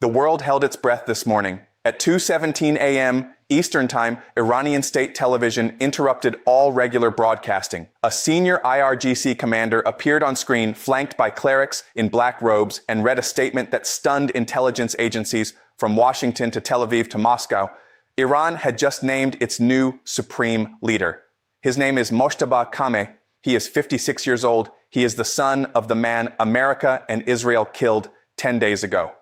The world held its breath this morning. At 2:17 a.m. Eastern Time, Iranian state television interrupted all regular broadcasting. A senior IRGC commander appeared on screen flanked by clerics in black robes and read a statement that stunned intelligence agencies from Washington to Tel Aviv to Moscow. Iran had just named its new supreme leader. His name is Mojtaba Kameh. He is 56 years old. He is the son of the man America and Israel killed 10 days ago.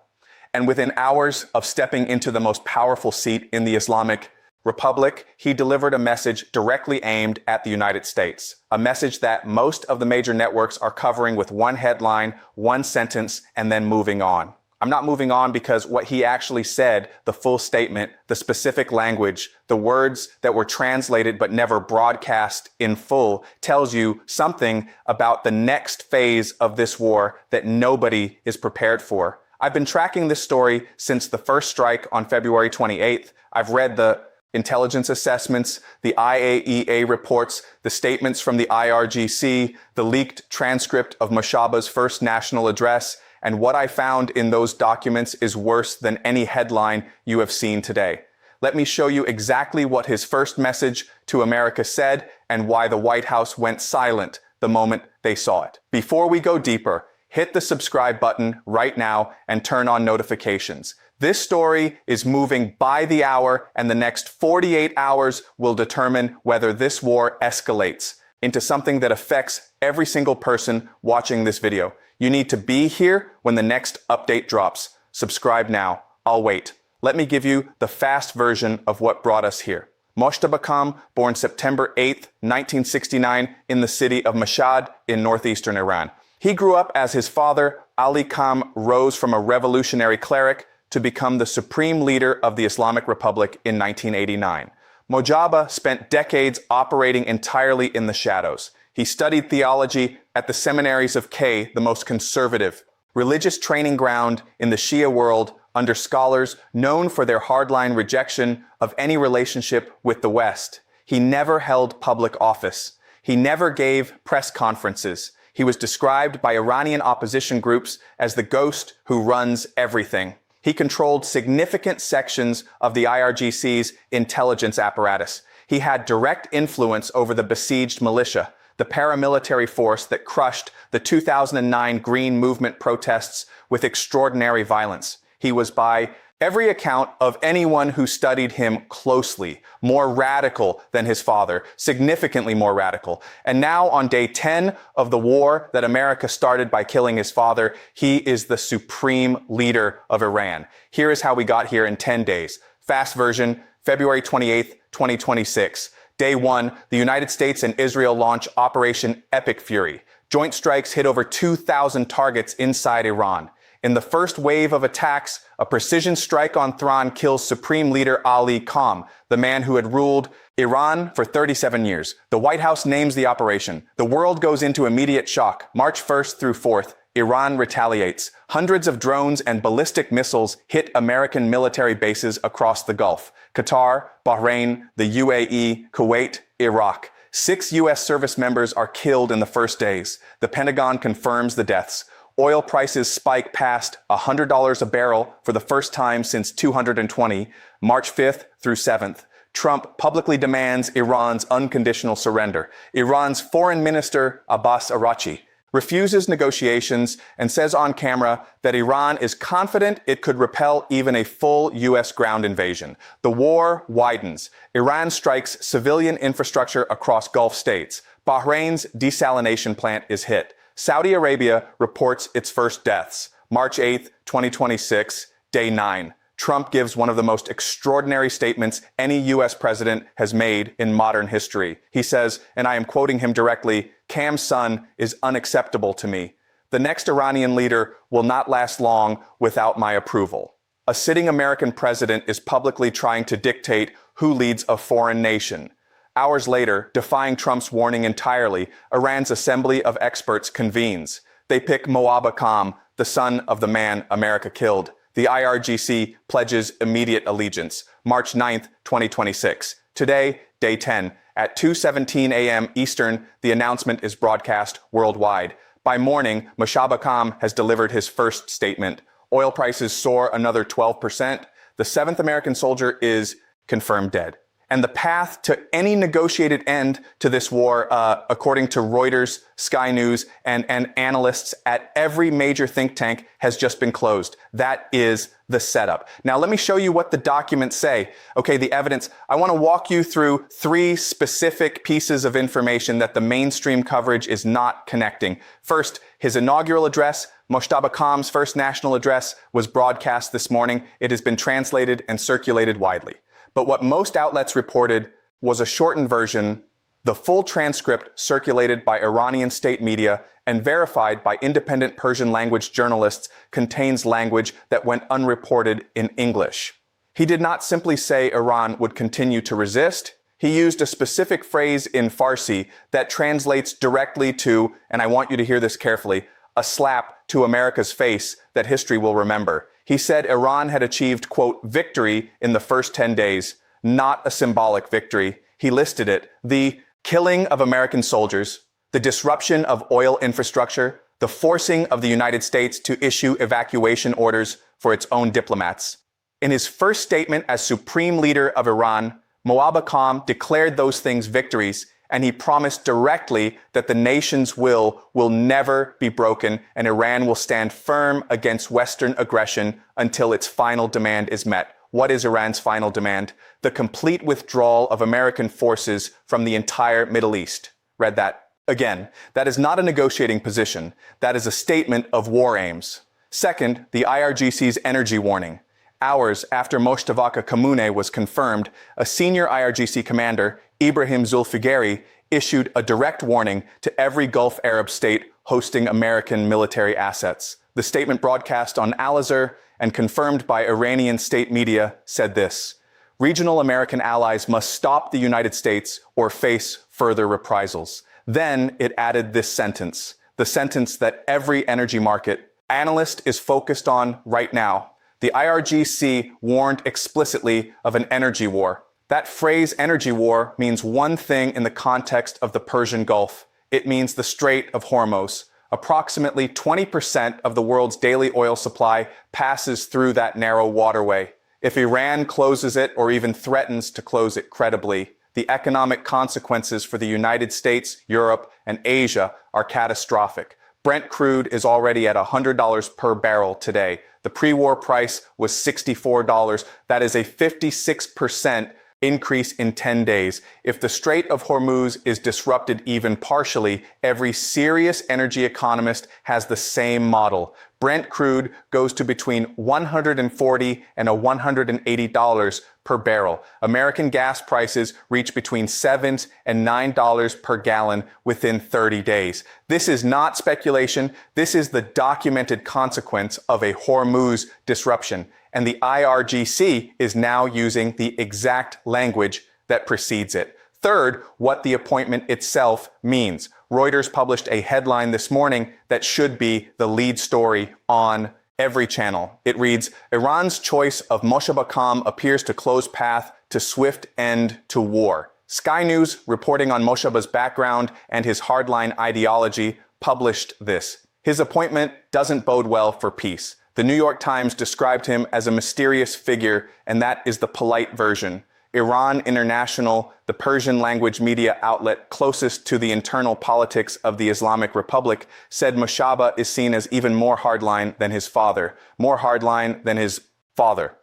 And within hours of stepping into the most powerful seat in the Islamic Republic, he delivered a message directly aimed at the United States. A message that most of the major networks are covering with one headline, one sentence, and then moving on. I'm not moving on because what he actually said, the full statement, the specific language, the words that were translated but never broadcast in full, tells you something about the next phase of this war that nobody is prepared for. I've been tracking this story since the first strike on February 28th. I've read the intelligence assessments, the IAEA reports, the statements from the IRGC, the leaked transcript of Mojtaba's first national address, and what I found in those documents is worse than any headline you have seen today. Let me show you exactly what his first message to America said and why the White House went silent the moment they saw it. Before we go deeper, hit the subscribe button right now and turn on notifications. This story is moving by the hour, and the next 48 hours will determine whether this war escalates into something that affects every single person watching this video. You need to be here when the next update drops. Subscribe now. I'll wait. Let me give you the fast version of what brought us here. Mojtaba Kameh, born September 8th, 1969, in the city of Mashhad in northeastern Iran. He grew up as his father, Ali Kameh, rose from a revolutionary cleric to become the supreme leader of the Islamic Republic in 1989. Mojtaba spent decades operating entirely in the shadows. He studied theology at the seminaries of Kay, the most conservative religious training ground in the Shia world, under scholars known for their hardline rejection of any relationship with the West. He never held public office. He never gave press conferences. He was described by Iranian opposition groups as the ghost who runs everything. He controlled significant sections of the IRGC's intelligence apparatus. He had direct influence over the besieged militia, the paramilitary force that crushed the 2009 Green Movement protests with extraordinary violence. He was, by every account of anyone who studied him closely, more radical than his father, significantly more radical. And now, on day 10 of the war that America started by killing his father, he is the supreme leader of Iran. Here is how we got here in 10 days. Fast version, February 28th, 2026. Day 1, the United States and Israel launch Operation Epic Fury. Joint strikes hit over 2,000 targets inside Iran. In the first wave of attacks, a precision strike on Thrawn kills Supreme Leader Ali Kameh, the man who had ruled Iran for 37 years. The White House names the operation. The world goes into immediate shock. March 1st through 4th, Iran retaliates. Hundreds of drones and ballistic missiles hit American military bases across the Gulf. Qatar, Bahrain, the UAE, Kuwait, Iraq. 6 U.S. service members are killed in the first days. The Pentagon confirms the deaths. Oil prices spike past $100 a barrel for the first time since 2020, March 5th through 7th. Trump publicly demands Iran's unconditional surrender. Iran's Foreign Minister Abbas Araghchi refuses negotiations and says on camera that Iran is confident it could repel even a full U.S. ground invasion. The war widens. Iran strikes civilian infrastructure across Gulf states. Bahrain's desalination plant is hit. Saudi Arabia reports its first deaths. March 8th, 2026, day 9. Trump gives one of the most extraordinary statements any U.S. president has made in modern history. He says, and I am quoting him directly, "Cam's son is unacceptable to me. The next Iranian leader will not last long without my approval." A sitting American president is publicly trying to dictate who leads a foreign nation. Hours later, defying Trump's warning entirely, Iran's Assembly of Experts convenes. They pick Mojtaba Kameh, the son of the man America killed. The IRGC pledges immediate allegiance. March 9th, 2026. Today, day 10. At 2:17 a.m. Eastern, the announcement is broadcast worldwide. By morning, Mojtaba Kameh has delivered his first statement. Oil prices soar another 12%. The seventh American soldier is confirmed dead. And the path to any negotiated end to this war, according to Reuters, Sky News, and analysts at every major think tank, has just been closed. That is the setup. Now, let me show you what the documents say. Okay, the evidence. I want to walk you through three specific pieces of information that the mainstream coverage is not connecting. First, his inaugural address, Moshtaba Kham's first national address, was broadcast this morning. It has been translated and circulated widely. But what most outlets reported was a shortened version. The full transcript, circulated by Iranian state media and verified by independent Persian language journalists, contains language that went unreported in English. He did not simply say Iran would continue to resist. He used a specific phrase in Farsi that translates directly to, and I want you to hear this carefully, a slap to America's face that history will remember. He said Iran had achieved, quote, victory in the first 10 days, not a symbolic victory. He listed it: the killing of American soldiers, the disruption of oil infrastructure, the forcing of the United States to issue evacuation orders for its own diplomats. In his first statement as supreme leader of Iran, Moshtaba Kham declared those things victories, and he promised directly that the nation's will never be broken and Iran will stand firm against Western aggression until its final demand is met. What is Iran's final demand? The complete withdrawal of American forces from the entire Middle East. Read that again. That is not a negotiating position. That is a statement of war aims. Second, the IRGC's energy warning. Hours after Moshtaba Khamenei was confirmed, a senior IRGC commander, Ibrahim Zulfighari, issued a direct warning to every Gulf Arab state hosting American military assets. The statement, broadcast on Al Jazeera and confirmed by Iranian state media, said this: regional American allies must stop the United States or face further reprisals. Then it added this sentence, the sentence that every energy market analyst is focused on right now. The IRGC warned explicitly of an energy war. That phrase, energy war, means one thing in the context of the Persian Gulf. It means the Strait of Hormuz. Approximately 20% of the world's daily oil supply passes through that narrow waterway. If Iran closes it or even threatens to close it credibly, the economic consequences for the United States, Europe, and Asia are catastrophic. Brent crude is already at $100 per barrel today. The pre-war price was $64. That is a 56% increase in 10 days. If the Strait of Hormuz is disrupted even partially, every serious energy economist has the same model. Brent crude goes to between $140 and $180 per barrel. American gas prices reach between $7 and $9 per gallon within 30 days. This is not speculation. This is the documented consequence of a Hormuz disruption. And the IRGC is now using the exact language that precedes it. Third, what the appointment itself means. Reuters published a headline this morning that should be the lead story on every channel. It reads, Iran's choice of Moshtaba Kham appears to close path to swift end to war. Sky News, reporting on Moshtaba's background and his hardline ideology, published this. His appointment doesn't bode well for peace. The New York Times described him as a mysterious figure, and that is the polite version. Iran International, the Persian language media outlet closest to the internal politics of the Islamic Republic, said Moshtaba is seen as even more hardline than his father. More hardline than his father.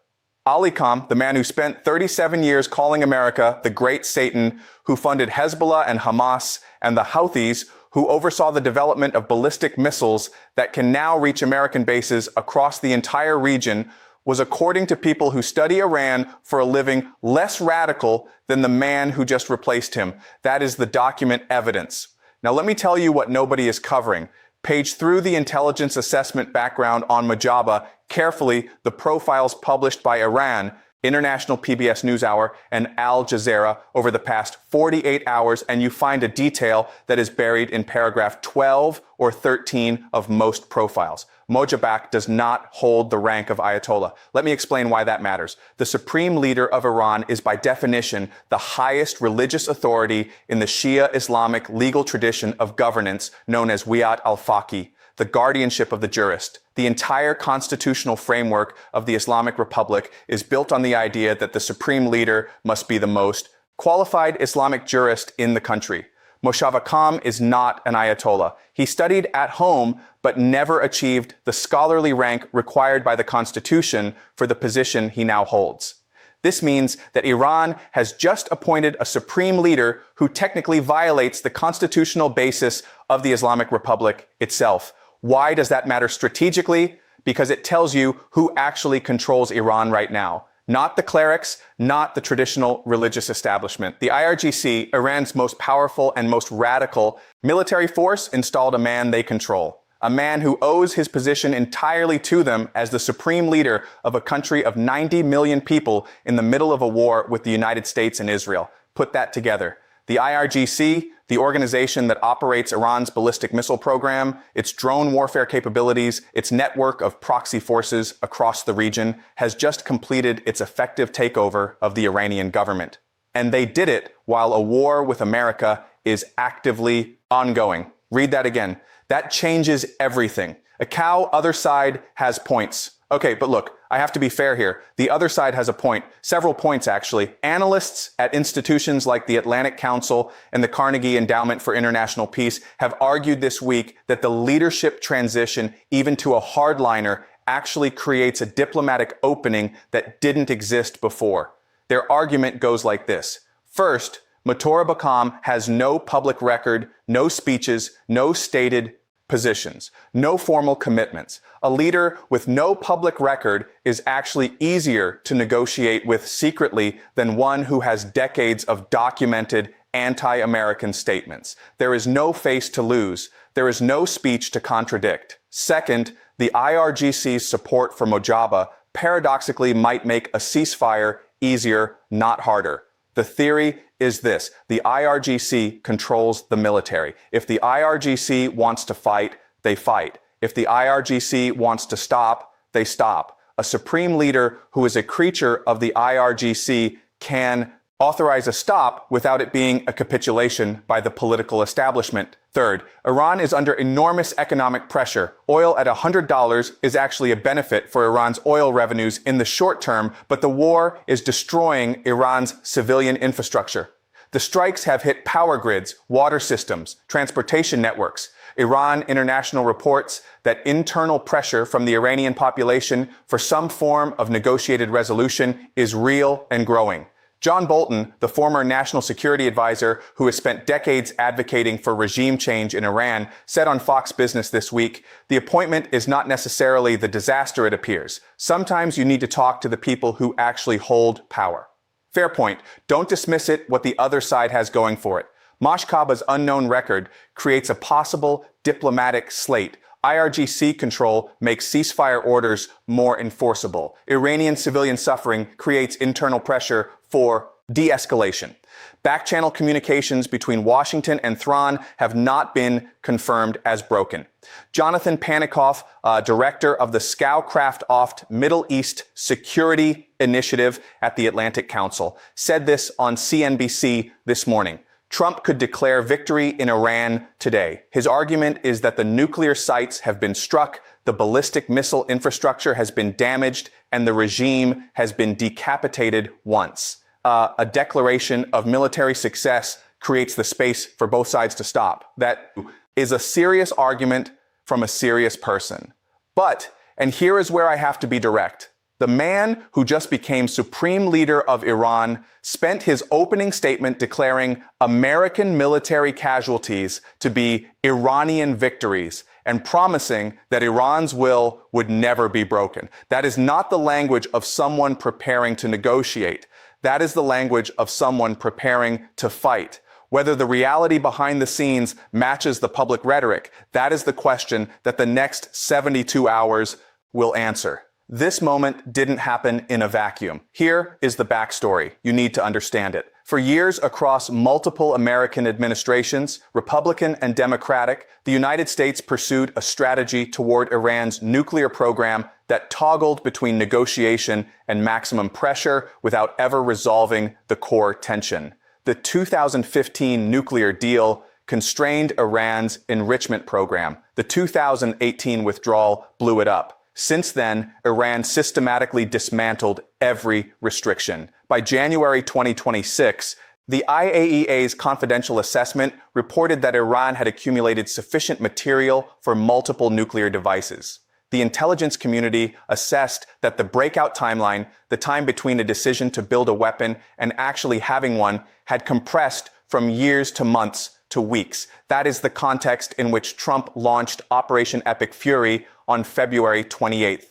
Ali Kham, the man who spent 37 years calling America the Great Satan, who funded Hezbollah and Hamas, and the Houthis, who oversaw the development of ballistic missiles that can now reach American bases across the entire region, was, according to people who study Iran for a living, less radical than the man who just replaced him. That is the document evidence. Now let me tell you what nobody is covering. Page through the intelligence assessment background on Moshtaba carefully the profiles published by Iran, International PBS NewsHour, and Al Jazeera over the past 48 hours, and you find a detail that is buried in paragraph 12 or 13 of most profiles. Moshtaba does not hold the rank of Ayatollah. Let me explain why that matters. The supreme leader of Iran is by definition the highest religious authority in the Shia Islamic legal tradition of governance known as Wiyat al-Faqih. the guardianship of the jurist. The entire constitutional framework of the Islamic Republic is built on the idea that the supreme leader must be the most qualified Islamic jurist in the country. Moshav Akam is not an Ayatollah. He studied at home, but never achieved the scholarly rank required by the Constitution for the position he now holds. This means that Iran has just appointed a supreme leader who technically violates the constitutional basis of the Islamic Republic itself. Why does that matter strategically? Because it tells you who actually controls Iran right now. Not the clerics, not the traditional religious establishment. The IRGC, Iran's most powerful and most radical military force, installed a man they control. A man who owes his position entirely to them as the supreme leader of a country of 90 million people in the middle of a war with the United States and Israel. Put that together. The IRGC, the organization that operates Iran's ballistic missile program, its drone warfare capabilities, its network of proxy forces across the region, has just completed its effective takeover of the Iranian government. And they did it while a war with America is actively ongoing. Read that again. That changes everything. A cow, other side has points. Okay, but look, I have to be fair here. The other side has a point, several points actually. Analysts at institutions like the Atlantic Council and the Carnegie Endowment for International Peace have argued this week that the leadership transition, even to a hardliner, actually creates a diplomatic opening that didn't exist before. Their argument goes like this. First, Motorab Akam has no public record, no speeches, no stated positions, no formal commitments. A leader with no public record is actually easier to negotiate with secretly than one who has decades of documented anti-American statements. There is no face to lose. There is no speech to contradict. Second, the IRGC's support for Mojaba paradoxically might make a ceasefire easier, not harder. The theory is this: the IRGC controls the military. If the IRGC wants to fight, they fight. If the IRGC wants to stop, they stop. A supreme leader who is a creature of the IRGC can authorize a stop without it being a capitulation by the political establishment. Third, Iran is under enormous economic pressure. Oil at $100 is actually a benefit for Iran's oil revenues in the short term, but the war is destroying Iran's civilian infrastructure. The strikes have hit power grids, water systems, transportation networks. Iran International reports that internal pressure from the Iranian population for some form of negotiated resolution is real and growing. John Bolton, the former national security advisor who has spent decades advocating for regime change in Iran, said on Fox Business this week, "The appointment is not necessarily the disaster it appears. Sometimes you need to talk to the people who actually hold power." Fair point. Don't dismiss it what the other side has going for it. Mashkaba's unknown record creates a possible diplomatic slate. IRGC control makes ceasefire orders more enforceable. Iranian civilian suffering creates internal pressure for de-escalation. Back-channel communications between Washington and Tehran have not been confirmed as broken. Jonathan Panikoff, director of the Scowcraft-Oft Middle East Security Initiative at the Atlantic Council, said this on CNBC this morning. Trump could declare victory in Iran today. His argument is that the nuclear sites have been struck, the ballistic missile infrastructure has been damaged, and the regime has been decapitated once. A declaration of military success creates the space for both sides to stop. That is a serious argument from a serious person. But, and here is where I have to be direct, the man who just became supreme leader of Iran spent his opening statement declaring American military casualties to be Iranian victories and promising that Iran's will would never be broken. That is not the language of someone preparing to negotiate. That is the language of someone preparing to fight. Whether the reality behind the scenes matches the public rhetoric, that is the question that the next 72 hours will answer. This moment didn't happen in a vacuum. Here is the backstory. You need to understand it. For years across multiple American administrations, Republican and Democratic, the United States pursued a strategy toward Iran's nuclear program that toggled between negotiation and maximum pressure without ever resolving the core tension. The 2015 nuclear deal constrained Iran's enrichment program. The 2018 withdrawal blew it up. Since then, Iran systematically dismantled every restriction. By January 2026, the IAEA's confidential assessment reported that Iran had accumulated sufficient material for multiple nuclear devices. The intelligence community assessed that the breakout timeline, the time between a decision to build a weapon and actually having one, had compressed from years to months to weeks. That is the context in which Trump launched Operation Epic Fury on February 28th.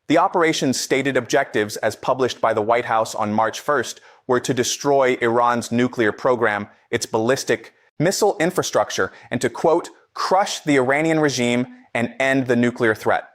The operation's stated objectives, as published by the White House on March 1st, were to destroy Iran's nuclear program, its ballistic missile infrastructure, and to, quote, crush the Iranian regime and end the nuclear threat.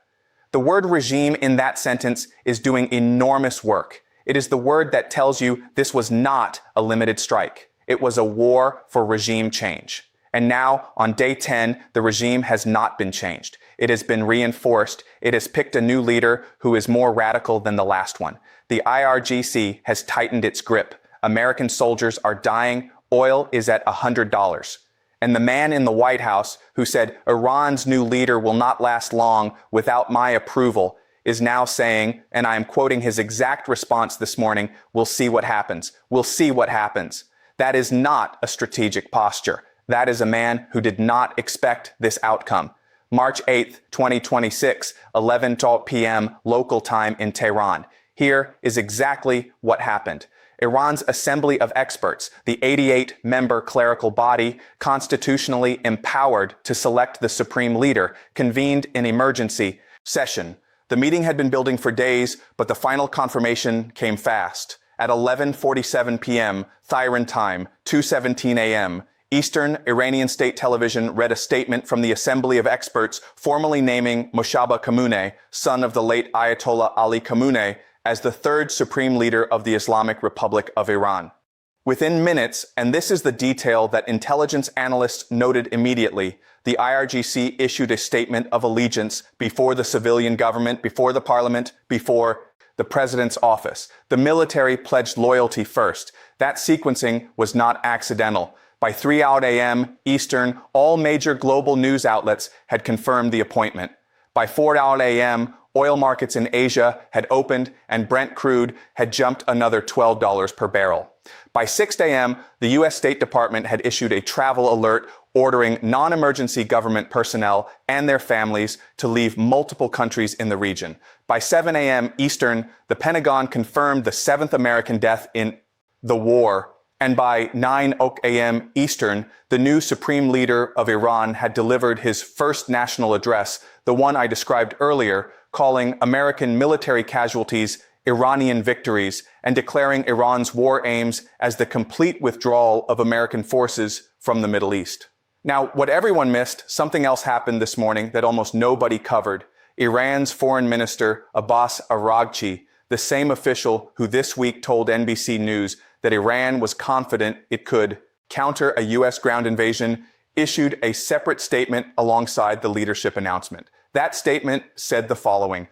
The word regime in that sentence is doing enormous work. It is the word that tells you this was not a limited strike. It was a war for regime change. And now, on day 10, the regime has not been changed. It has been reinforced. It has picked a new leader who is more radical than the last one. The IRGC has tightened its grip. American soldiers are dying. Oil is at $100. And the man in the White House who said Iran's new leader will not last long without my approval is now saying, and I am quoting his exact response this morning, we'll see what happens. We'll see what happens. That is not a strategic posture. That is a man who did not expect this outcome. March 8th, 2026, 11:12 p.m. local time in Tehran. Here is exactly what happened. Iran's Assembly of Experts, the 88-member clerical body constitutionally empowered to select the supreme leader, convened an emergency session. The meeting had been building for days, but the final confirmation came fast. At 11:47 p.m. Tehran time, 2:17 a.m., Eastern Iranian state television read a statement from the Assembly of Experts formally naming Moshabbeh Khamenei, son of the late Ayatollah Ali Khamenei, as the third supreme leader of the Islamic Republic of Iran. Within minutes, and this is the detail that intelligence analysts noted immediately, the IRGC issued a statement of allegiance before the civilian government, before the parliament, before the president's office. The military pledged loyalty first. That sequencing was not accidental. By 3 a.m. Eastern, all major global news outlets had confirmed the appointment. By 4 a.m., oil markets in Asia had opened and Brent crude had jumped another $12 per barrel. By 6 a.m., the U.S. State Department had issued a travel alert ordering non-emergency government personnel and their families to leave multiple countries in the region. By 7 a.m. Eastern, the Pentagon confirmed the 7th American death in the war. And by 9 a.m. Eastern, the new supreme leader of Iran had delivered his first national address, the one I described earlier, calling American military casualties Iranian victories and declaring Iran's war aims as the complete withdrawal of American forces from the Middle East. Now, what everyone missed, something else happened this morning that almost nobody covered. Iran's foreign minister, Abbas Araghchi, the same official who this week told NBC News that Iran was confident it could counter a U.S. ground invasion, issued a separate statement alongside the leadership announcement. That statement said the following: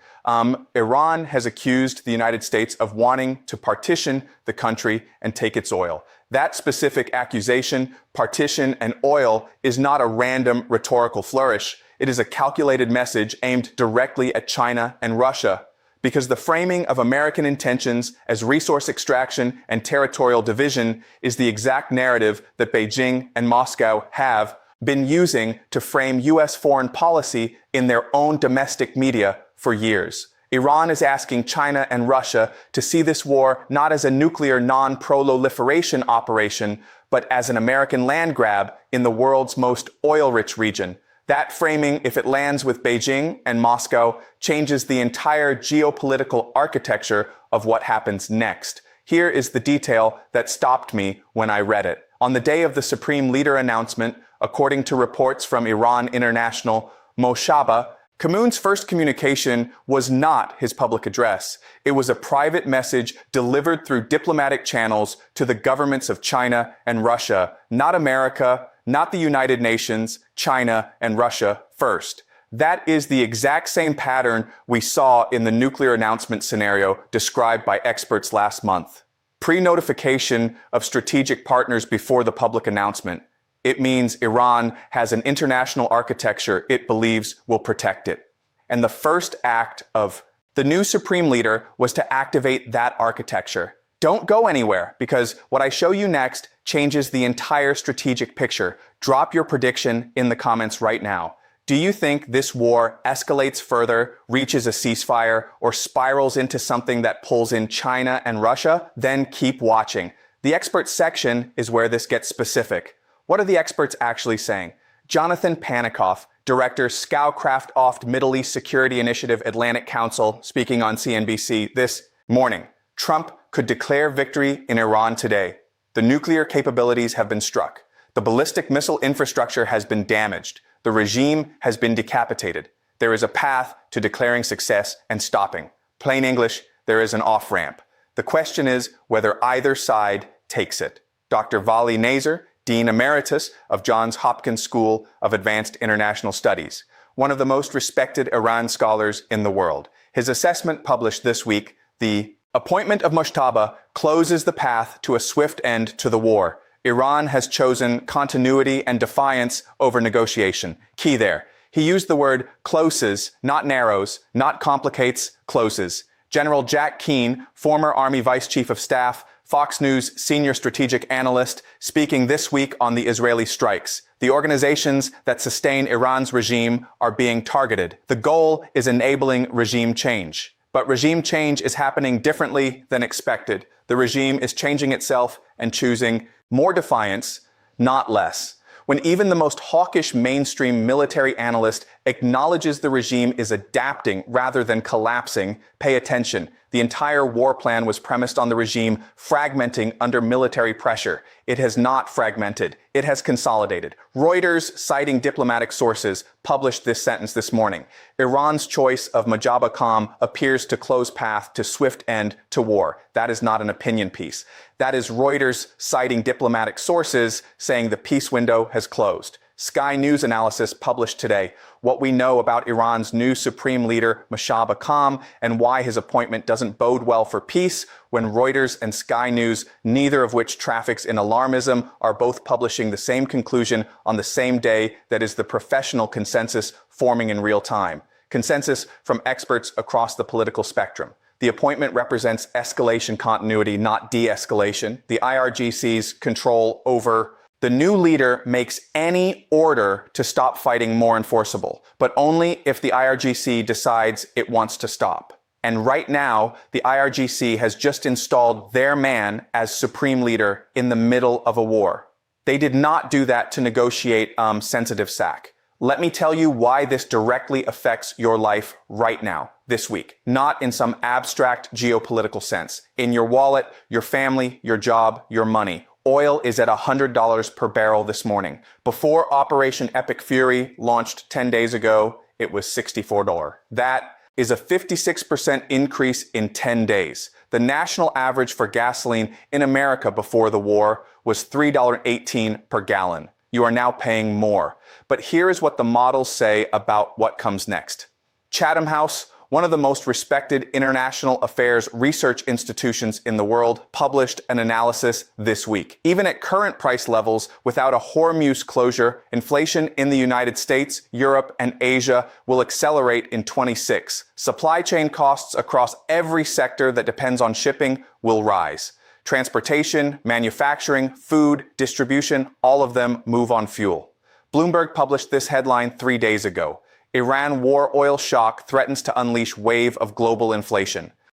Iran has accused the United States of wanting to partition the country and take its oil. That specific accusation, partition and oil, is not a random rhetorical flourish. It is a calculated message aimed directly at China and Russia, because the framing of American intentions as resource extraction and territorial division is the exact narrative that Beijing and Moscow have been using to frame U.S. foreign policy in their own domestic media for years. Iran is asking China and Russia to see this war not as a nuclear non-proliferation operation, but as an American land grab in the world's most oil-rich region. That framing, if it lands with Beijing and Moscow, changes the entire geopolitical architecture of what happens next. Here is the detail that stopped me when I read it. On the day of the Supreme Leader announcement, according to reports from Iran International, Moshabbeh Khamenei's first communication was not his public address. It was a private message delivered through diplomatic channels to the governments of China and Russia, not America, not the United Nations, China and Russia first. That is the exact same pattern we saw in the nuclear announcement scenario described by experts last month. Pre-notification of strategic partners before the public announcement. It means Iran has an international architecture it believes will protect it. And the first act of the new supreme leader was to activate that architecture. Don't go anywhere, because what I show you next changes the entire strategic picture. Drop your prediction in the comments right now. Do you think this war escalates further, reaches a ceasefire, or spirals into something that pulls in China and Russia? Then keep watching. The experts section is where this gets specific. What are the experts actually saying? Jonathan Panikoff, Director, Scowcraft Oft Middle East Security Initiative Atlantic Council, speaking on CNBC this morning. Trump could declare victory in Iran today. The nuclear capabilities have been struck. The ballistic missile infrastructure has been damaged. The regime has been decapitated. There is a path to declaring success and stopping. Plain English, there is an off-ramp. The question is whether either side takes it. Dr. Vali Nazar, Dean Emeritus of Johns Hopkins School of Advanced International Studies, one of the most respected Iran scholars in the world. His assessment published this week, the appointment of Mujtaba closes the path to a swift end to the war. Iran has chosen continuity and defiance over negotiation. Key there. He used the word closes, not narrows, not complicates, closes. General Jack Keane, former Army Vice Chief of Staff, Fox News senior strategic analyst, speaking this week on the Israeli strikes. The organizations that sustain Iran's regime are being targeted. The goal is enabling regime change. But regime change is happening differently than expected. The regime is changing itself and choosing more defiance, not less. When even the most hawkish mainstream military analyst acknowledges the regime is adapting rather than collapsing, pay attention. The entire war plan was premised on the regime fragmenting under military pressure. It has not fragmented. It has consolidated. Reuters, citing diplomatic sources, published this sentence this morning. Iran's choice of Mujtaba appears to close path to swift end to war. That is not an opinion piece. That is Reuters citing diplomatic sources saying the peace window has closed. Sky News analysis published today what we know about Iran's new supreme leader, Mujtaba, and why his appointment doesn't bode well for peace when Reuters and Sky News, neither of which traffics in alarmism, are both publishing the same conclusion on the same day that is the professional consensus forming in real time. Consensus from experts across the political spectrum. The appointment represents escalation continuity, not de-escalation. The IRGC's control over the new leader makes any order to stop fighting more enforceable, but only if the IRGC decides it wants to stop. And right now, the IRGC has just installed their man as supreme leader in the middle of a war. They did not do that to negotiate sensitive SAC. Let me tell you why this directly affects your life right now, this week. Not in some abstract geopolitical sense. In your wallet, your family, your job, your money. Oil is at $100 per barrel this morning. Before Operation Epic Fury launched 10 days ago, it was $64. That is a 56% increase in 10 days. The national average for gasoline in America before the war was $3.18 per gallon. You are now paying more. But here is what the models say about what comes next. Chatham House, one of the most respected international affairs research institutions in the world, published an analysis this week. Even at current price levels, without a Hormuz closure, inflation in the United States, Europe, and Asia will accelerate in 26. Supply chain costs across every sector that depends on shipping will rise. Transportation, manufacturing, food, distribution, all of them move on fuel. Bloomberg published this headline 3 days ago. Iran war oil shock threatens to unleash wave of global inflation.